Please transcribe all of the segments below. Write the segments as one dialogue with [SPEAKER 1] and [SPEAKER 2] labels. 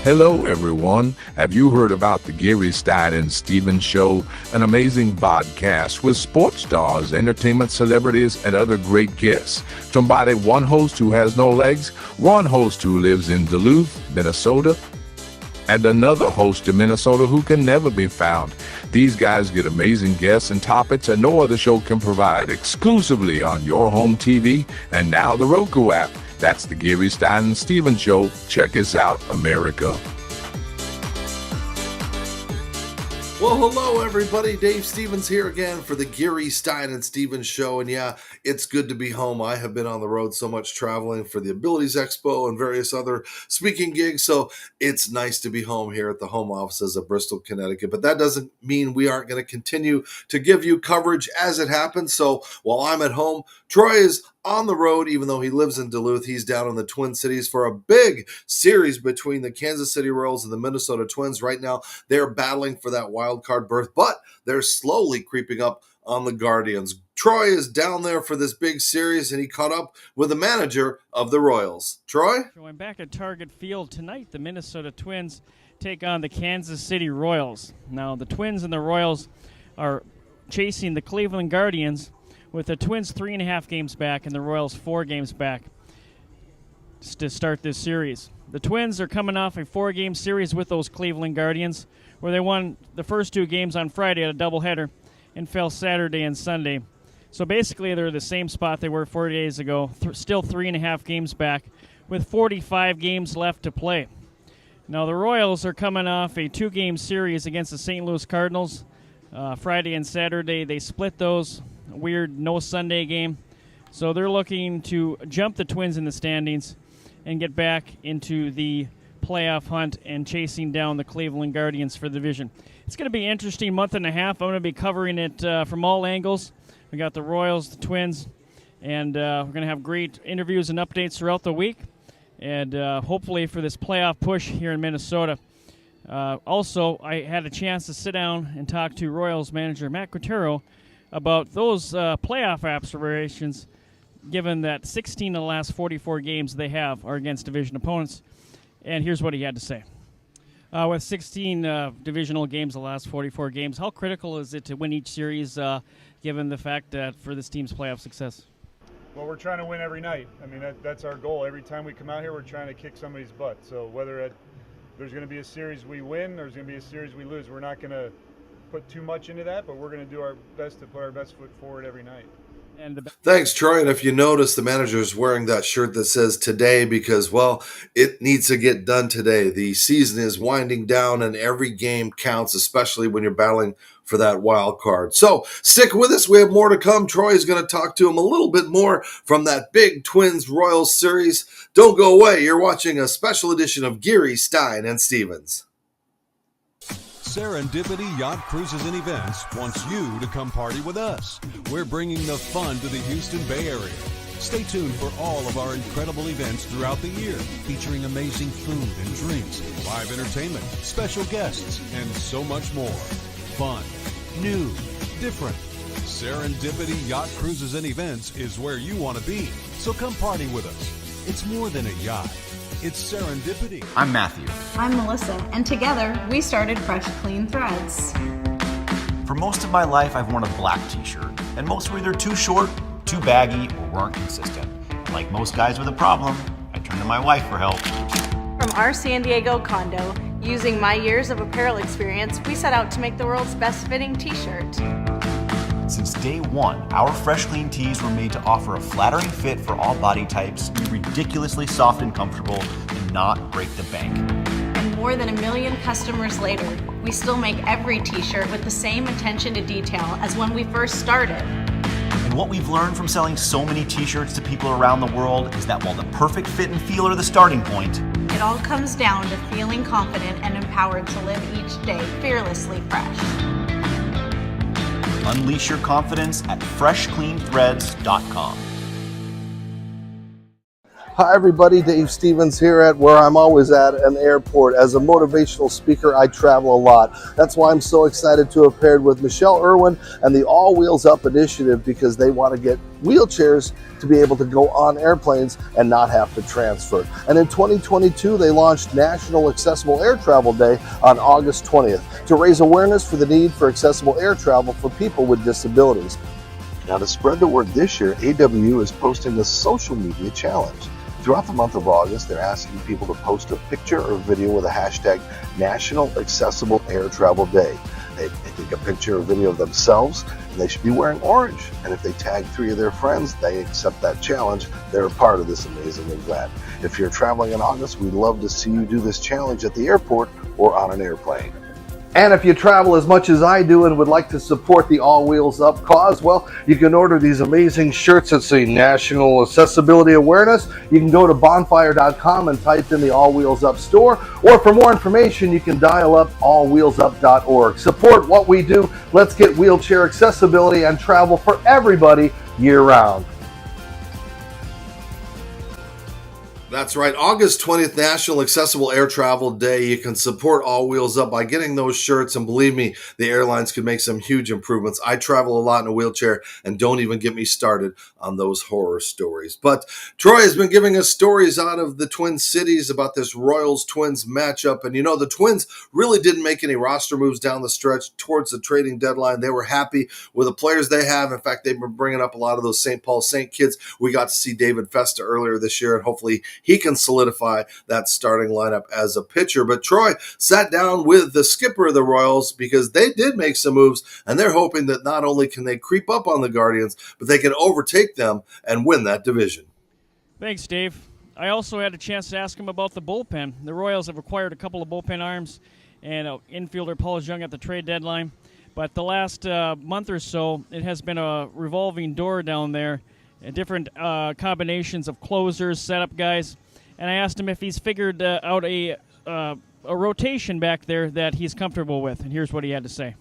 [SPEAKER 1] Hello, everyone. Have you heard about the Geary, Stein, and Stevens Show? An amazing podcast with sports stars, entertainment celebrities, and other great guests. Somebody, one host who has no legs, one host who lives in Duluth, Minnesota, and another host in Minnesota who can never be found. These guys get amazing guests and topics that no other show can provide, exclusively on your home TV and now the Roku app. That's the Geary, Stein, and Stevens Show. Check us out, America.
[SPEAKER 2] Well, hello, everybody. Dave Stevens here again for the Geary, Stein, and Stevens Show. And yeah, it's good to be home. I have been on the road so much traveling for the Abilities Expo and various other speaking gigs. So it's nice to be home here at the home offices of Bristol, Connecticut. But that doesn't mean we aren't going to continue to give you coverage as it happens. So while I'm at home, Troy is on the road, even though he lives in Duluth. He's down in the Twin Cities for a big series between the Kansas City Royals and the Minnesota Twins. Right now, they're battling for that wild card berth, but they're slowly creeping up on the Guardians. Troy is down there for this big series, and he caught up with the manager of the Royals. Troy?
[SPEAKER 3] Going back at Target Field tonight, the Minnesota Twins take on the Kansas City Royals. Now, the Twins and the Royals are chasing the Cleveland Guardians, with the Twins 3.5 games back and the Royals 4 games back to start this series. The Twins are coming off a 4-game series with those Cleveland Guardians, where they won the first 2 games on Friday at a doubleheader and fell Saturday and Sunday. So basically they're the same spot they were 4 days ago, still 3.5 games back with 45 games left to play. Now the Royals are coming off a 2-game series against the St. Louis Cardinals. Friday and Saturday they split those. Weird no Sunday game. So they're looking to jump the Twins in the standings and get back into the playoff hunt and chasing down the Cleveland Guardians for the division. It's going to be an interesting month and a half. I'm going to be covering it from all angles. We got the Royals, the Twins, and we're going to have great interviews and updates throughout the week, and hopefully for this playoff push here in Minnesota. Also, I had a chance to sit down and talk to Royals manager Matt Quintero about those playoff aspirations, given that 16 of the last 44 games they have are against division opponents. And here's what he had to say. With 16 divisional games, the last 44 games, how critical is it to win each series, given the fact that for this team's playoff success?
[SPEAKER 4] Well, we're trying to win every night. I mean, that's our goal. Every time we come out here, we're trying to kick somebody's butt. So whether there's going to be a series we win, there's going to be a series we lose, we're not going to put too much into that, but we're going to do our best to put our best foot forward every night.
[SPEAKER 2] Thanks, Troy. And if you notice, the manager is wearing that shirt that says today because, well, it needs to get done today. The season is winding down and every game counts, especially when you're battling for that wild card. So stick with us. We have more to come. Troy is going to talk to him a little bit more from that big Twins Royals series. Don't go away. You're watching a special edition of Geary, Stein, and Stevens.
[SPEAKER 5] Serendipity Yacht Cruises and Events wants you to come party with us. We're bringing the fun to the Houston Bay Area. Stay tuned for all of our incredible events throughout the year, featuring amazing food and drinks, live entertainment, special guests, and so much more. Fun, new, different. Serendipity Yacht Cruises and Events is where you want to be. So come party with us. It's more than a yacht. It's Serendipity.
[SPEAKER 6] I'm Matthew.
[SPEAKER 7] I'm Melissa, and together we started Fresh Clean Threads.
[SPEAKER 6] For most of my life, I've worn a black t-shirt, and most were either too short, too baggy, or weren't consistent. Like most guys with a problem, I turned to my wife for help.
[SPEAKER 8] From our San Diego condo, using my years of apparel experience, we set out to make the world's best fitting t-shirt.
[SPEAKER 6] Since day one, our Fresh Clean tees were made to offer a flattering fit for all body types, be ridiculously soft and comfortable, and not break the bank.
[SPEAKER 7] And more than 1 million customers later, we still make every t-shirt with the same attention to detail as when we first started.
[SPEAKER 6] And what we've learned from selling so many t-shirts to people around the world is that while the perfect fit and feel are the starting point,
[SPEAKER 7] it all comes down to feeling confident and empowered to live each day fearlessly fresh.
[SPEAKER 6] Unleash your confidence at freshcleanthreads.com.
[SPEAKER 2] Hi everybody, Dave Stevens here at where I'm always at an airport. As a motivational speaker, I travel a lot. That's why I'm so excited to have paired with Michelle Irwin and the All Wheels Up initiative, because they want to get wheelchairs to be able to go on airplanes and not have to transfer. And in 2022, they launched National Accessible Air Travel Day on August 20th to raise awareness for the need for accessible air travel for people with disabilities. Now, to spread the word this year, AWU is posting a social media challenge. Throughout the month of August, they're asking people to post a picture or video with a hashtag National Accessible Air Travel Day. They take a picture or video of themselves, and they should be wearing orange. And if they tag 3 of their friends, they accept that challenge. They're a part of this amazing event. If you're traveling in August, we'd love to see you do this challenge at the airport or on an airplane. And if you travel as much as I do and would like to support the All Wheels Up cause, well, you can order these amazing shirts that say National Accessibility Awareness. You can go to bonfire.com and type in the All Wheels Up store, or for more information, you can dial up allwheelsup.org. Support what we do. Let's get wheelchair accessibility and travel for everybody year-round. That's right. August 20th, National Accessible Air Travel Day. You can support All Wheels Up by getting those shirts, and believe me, the airlines could make some huge improvements. I travel a lot in a wheelchair, and don't even get me started on those horror stories. But Troy has been giving us stories out of the Twin Cities about this Royals-Twins matchup, and you know, the Twins really didn't make any roster moves down the stretch towards the trading deadline. They were happy with the players they have. In fact, they've been bringing up a lot of those St. Paul Saint kids. We got to see David Festa earlier this year, and hopefully he can solidify that starting lineup as a pitcher. But Troy sat down with the skipper of the Royals, because they did make some moves, and they're hoping that not only can they creep up on the Guardians, but they can overtake them and win that division.
[SPEAKER 3] Thanks, Dave. I also had a chance to ask him about the bullpen. The Royals have acquired a couple of bullpen arms and infielder Paul Young at the trade deadline. But the last month or so, it has been a revolving door down there. Different combinations of closers, setup guys, and I asked him if he's figured out a rotation back there that he's comfortable with, and here's what he had to say.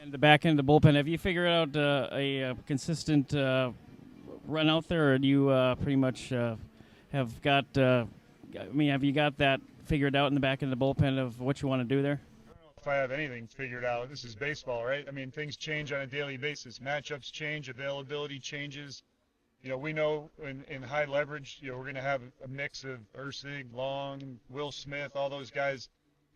[SPEAKER 3] And the back end of the bullpen, have you figured out a consistent run out there, or do you pretty much have got? Have you got that figured out in the back end of the bullpen of what you want to do there?
[SPEAKER 4] If I have anything figured out, this is baseball, right? I mean, things change on a daily basis. Matchups change, availability changes. You know, we know in high leverage, you know, we're going to have a mix of Ursig, Long, Will Smith, all those guys,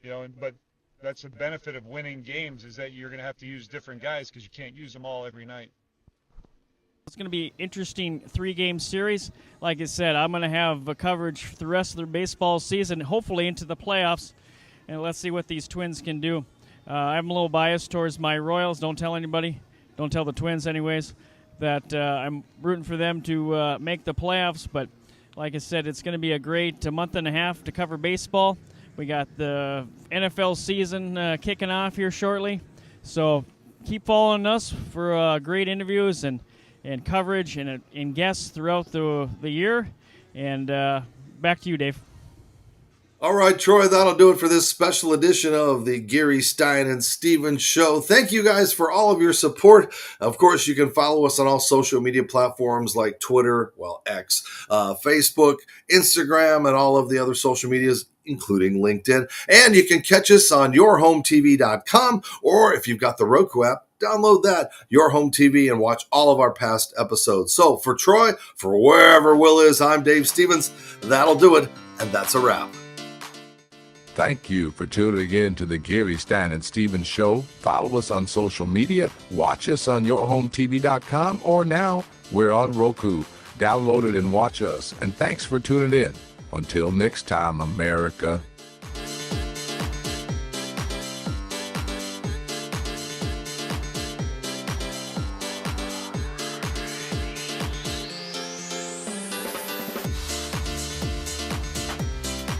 [SPEAKER 4] you know, but that's the benefit of winning games, is that you're going to have to use different guys because you can't use them all every night.
[SPEAKER 3] It's going to be an interesting 3-game series. Like I said, I'm going to have coverage for the rest of the baseball season, hopefully into the playoffs. And let's see what these Twins can do. I'm a little biased towards my Royals. Don't tell anybody. Don't tell the Twins anyways that I'm rooting for them to make the playoffs. But like I said, it's going to be a great month and a half to cover baseball. We got the NFL season kicking off here shortly. So keep following us for great interviews and coverage and guests throughout the year. And back to you, Dave.
[SPEAKER 2] All right, Troy, that'll do it for this special edition of the Geary, Stein, and Stevens Show. Thank you guys for all of your support. Of course, you can follow us on all social media platforms like Twitter, X, Facebook, Instagram, and all of the other social medias, including LinkedIn. And you can catch us on yourhometv.com, or if you've got the Roku app, download that, Your Home TV, and watch all of our past episodes. So for Troy, for wherever Will is, I'm Dave Stevens. That'll do it, and that's a wrap.
[SPEAKER 1] Thank you for tuning in to the Geary, Stein, and Stevens Show. Follow us on social media. Watch us on yourhometv.com, or now we're on Roku. Download it and watch us. And thanks for tuning in. Until next time, America.